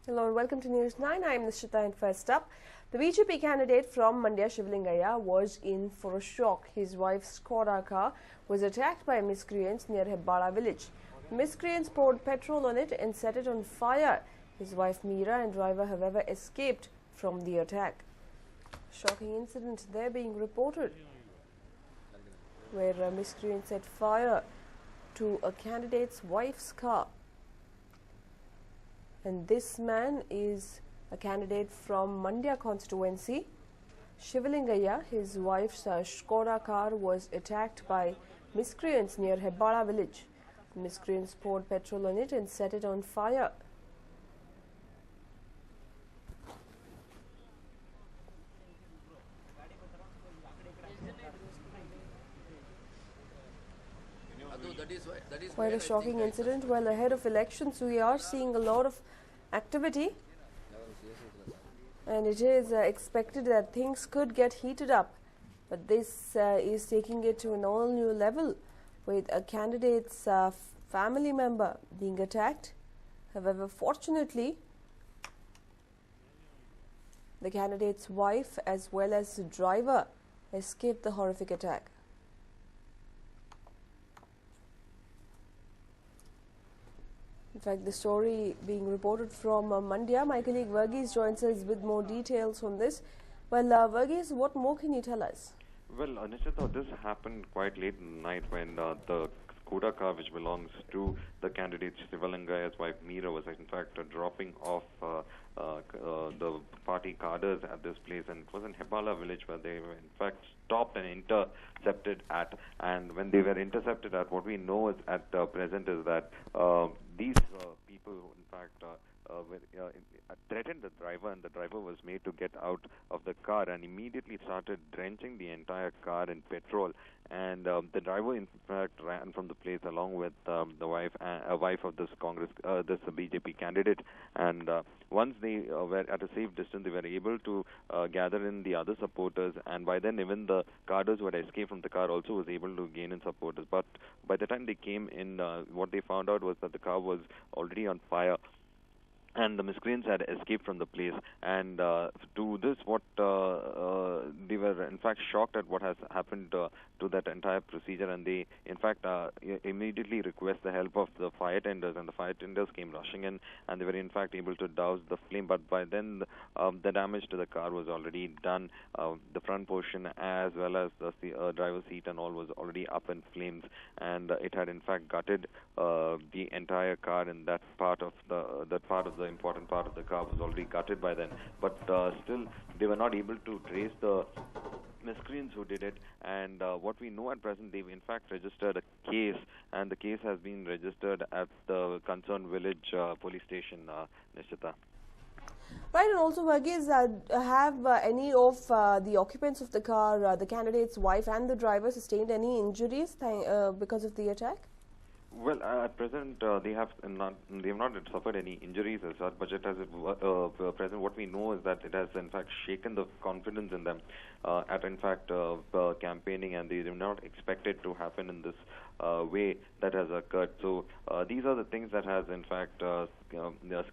Hello and welcome to News 9. I am Nishita, and first up, the BJP candidate from Mandya Shivalingaya was in for a shock. His wife's Skoda car was attacked by miscreants near Hebbala village. Miscreants poured petrol on it and set it on fire. His wife Meera and driver, however, escaped from the attack. Shocking incident there being reported, where miscreants set fire to a candidate's wife's car. And this man is a candidate from Mandya constituency, Shivalingaya. His wife's Skoda car was attacked by miscreants near Hebbala village. The miscreants poured petrol on it and set it on fire. Quite a shocking incident. Well, ahead of elections, we are seeing a lot of activity, and it is expected that things could get heated up. But this is taking it to an all-new level, with a candidate's family member being attacked. However, fortunately, the candidate's wife as well as the driver escaped the horrific attack. In fact, the story being reported from Mandya. My colleague Verghese joins us with more details on this. Well, Verghese, what more can you tell us? Well, Nishita, this happened quite late in the night when the Skoda car, which belongs to the candidate Shivalingaya's wife Meera, was in fact dropping off the party cadres at this place, and it was in Hebbala village where they were in fact stopped and intercepted at. And when they were intercepted at, what we know is at present is that these people who in fact threatened the driver, and the driver was made to get out of the car and immediately started drenching the entire car in petrol. And the driver, in fact, ran from the place along with the wife of this this BJP candidate. And once they were at a safe distance, they were able to gather in the other supporters. And by then, even the cadres who had escaped from the car also was able to gain in supporters. But by the time they came in, what they found out was that the car was already on fire, and the miscreants had escaped from the place. And to this, what they were in fact shocked at what has happened to that entire procedure, and they in fact immediately request the help of the fire tenders, and the fire tenders came rushing in, and they were in fact able to douse the flame. But by then, the damage to the car was already done. The front portion as well as the driver's seat and all was already up in flames, and it had in fact gutted the entire car. In that part of the important part of the car was already gutted by then. But still, they were not able to trace the miscreants who did it. And what we know at present, they've in fact registered a case, and the case has been registered at the concerned village police station, Nishita. Right, and also, Verghese, have any of the occupants of the car, the candidate's wife and the driver, sustained any injuries because of the attack? Well, at present, they have not suffered any injuries as such, but at present, what we know is that it has in fact shaken the confidence in them at in fact campaigning, and they did not expect it to happen in this way that has occurred. So these are the things that has in fact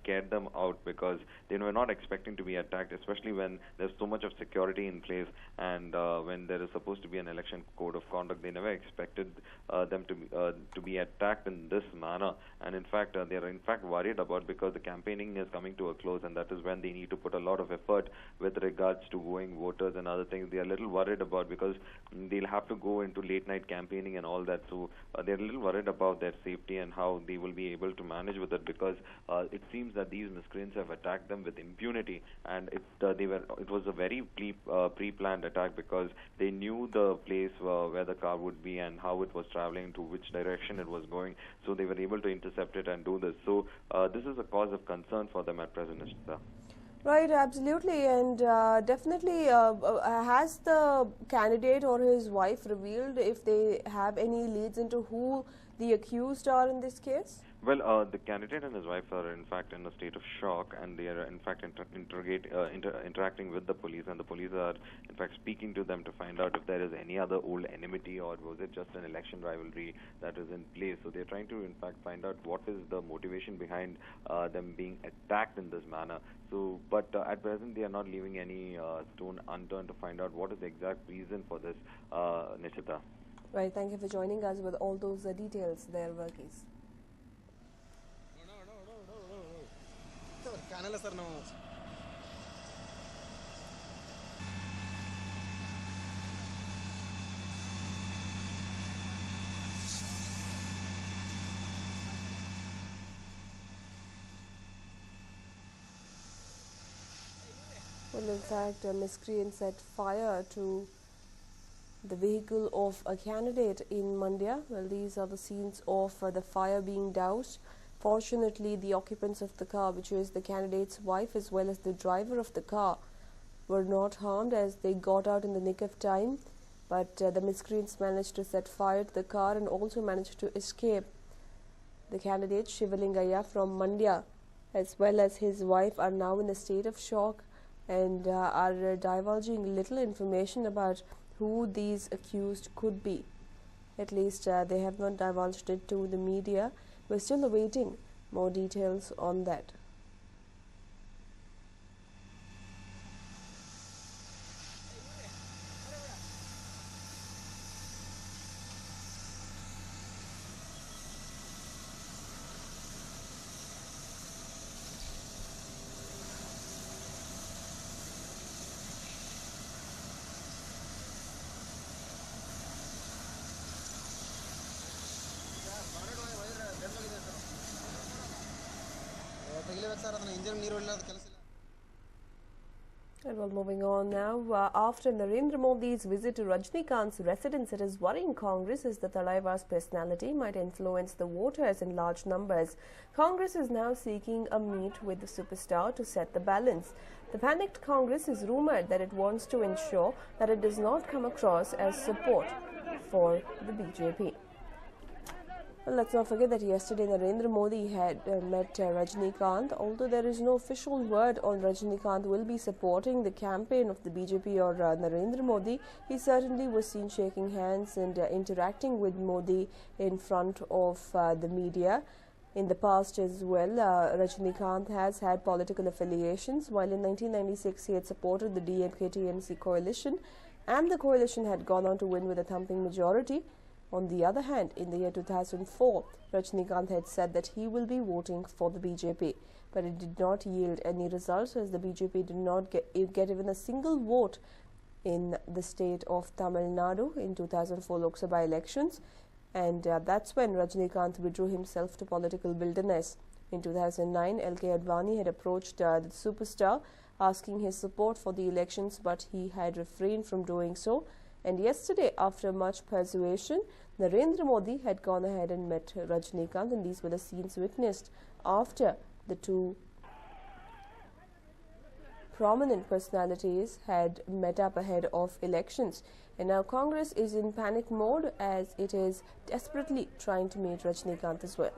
scared them out, because they were not expecting to be attacked, especially when there's so much of security in place, and when there is supposed to be an election code of conduct. They never expected them to be attacked in this manner. And in fact, they are in fact worried about, because the campaigning is coming to a close, and that is when they need to put a lot of effort with regards to going voters and other things. They are a little worried about, because they'll have to go into late night campaigning and all that. So they're a little worried about their safety and how they will be able to manage with it, because it seems that these miscreants have attacked them with impunity, and it was a very pre-planned attack, because they knew the place where the car would be and how it was traveling, to which direction it was going. So they were able to intercept it and do this. So this is a cause of concern for them at present, Nishita. Right, absolutely, and definitely has the candidate or his wife revealed if they have any leads into who the accused are in this case? Well, the candidate and his wife are in fact in a state of shock, and they are in fact interacting with the police, and the police are in fact speaking to them to find out if there is any other old enmity or was it just an election rivalry that is in place. So they're trying to in fact find out what is the motivation behind them being attacked in this manner. So, but at present they are not leaving any stone unturned to find out what is the exact reason for this, Nishita. Right, thank you for joining us with all those details there, Verghese. Well, in fact, miscreants set fire to the vehicle of a candidate in Mandya. Well, these are the scenes of the fire being doused. Fortunately, the occupants of the car, which is the candidate's wife as well as the driver of the car, were not harmed as they got out in the nick of time. But the miscreants managed to set fire to the car and also managed to escape. The candidate, Shivalingaya from Mandya, as well as his wife, are now in a state of shock and are divulging little information about who these accused could be. At least they have not divulged it to the media. We're still awaiting more details on that. And well, moving on now, after Narendra Modi's visit to Rajnikant's residence, it is worrying Congress as the Talaivar's personality might influence the voters in large numbers. Congress is now seeking a meet with the superstar to set the balance. The panicked Congress is rumoured that it wants to ensure that it does not come across as support for the BJP. Well, let's not forget that yesterday Narendra Modi had met Rajnikant. Although there is no official word on Rajnikant will be supporting the campaign of the BJP or Narendra Modi, he certainly was seen shaking hands and interacting with Modi in front of the media. In the past as well, Rajnikant has had political affiliations. While in 1996 he had supported the DMK-TMC coalition, and the coalition had gone on to win with a thumping majority. On the other hand, in the year 2004, Rajnikant had said that he will be voting for the BJP, but it did not yield any results as the BJP did not get even a single vote in the state of Tamil Nadu in 2004 Lok Sabha elections, and that's when Rajnikant withdrew himself to political wilderness. In 2009, L.K. Advani had approached the superstar asking his support for the elections, but he had refrained from doing so. And yesterday, after much persuasion, Narendra Modi had gone ahead and met Rajnikant, and these were the scenes witnessed after the two prominent personalities had met up ahead of elections. And now Congress is in panic mode as it is desperately trying to meet Rajnikant as well.